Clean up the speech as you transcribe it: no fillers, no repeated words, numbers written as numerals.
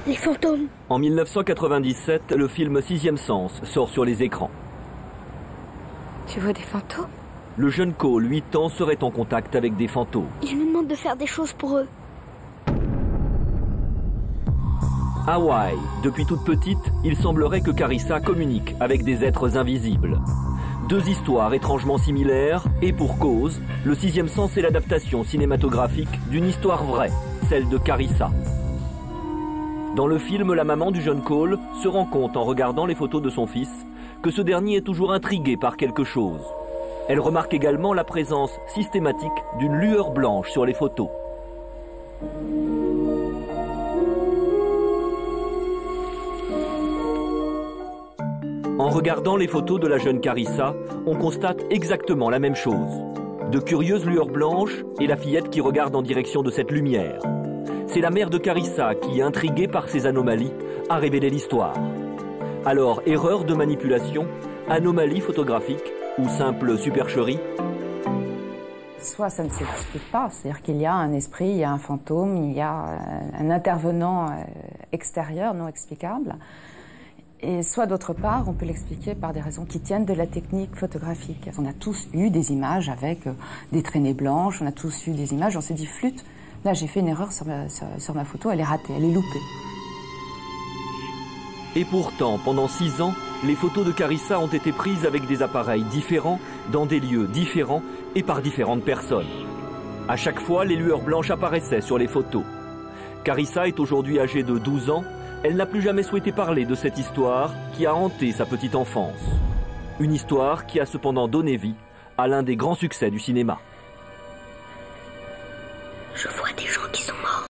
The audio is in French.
Les fantômes. En 1997, le film Sixième Sens sort sur les écrans. Tu vois des fantômes? Le jeune Cole, 8 ans, serait en contact avec des fantômes. Ils nous demandent de faire des choses pour eux. Hawaï, depuis toute petite, il semblerait que Carissa communique avec des êtres invisibles. Deux histoires étrangement similaires, et pour cause, le Sixième Sens est l'adaptation cinématographique d'une histoire vraie, celle de Carissa. Dans le film, la maman du jeune Cole se rend compte en regardant les photos de son fils que ce dernier est toujours intrigué par quelque chose. Elle remarque également la présence systématique d'une lueur blanche sur les photos. En regardant les photos de la jeune Carissa, on constate exactement la même chose. De curieuses lueurs blanches et la fillette qui regarde en direction de cette lumière. C'est la mère de Carissa qui, intriguée par ces anomalies, a révélé l'histoire. Alors, erreur de manipulation, anomalie photographique ou simple supercherie? Soit ça ne s'explique pas, c'est-à-dire qu'il y a un esprit, il y a un fantôme, il y a un intervenant extérieur non explicable. Et soit d'autre part, on peut l'expliquer par des raisons qui tiennent de la technique photographique. On a tous eu des images avec des traînées blanches, on a tous eu des images, on s'est dit flûte, là j'ai fait une erreur sur ma photo, elle est ratée, elle est loupée. Et pourtant, pendant 6 ans, les photos de Carissa ont été prises avec des appareils différents, dans des lieux différents et par différentes personnes. À chaque fois, les lueurs blanches apparaissaient sur les photos. Carissa est aujourd'hui âgée de 12 ans. Elle n'a plus jamais souhaité parler de cette histoire qui a hanté sa petite enfance. Une histoire qui a cependant donné vie à l'un des grands succès du cinéma. Je vois des gens qui sont morts.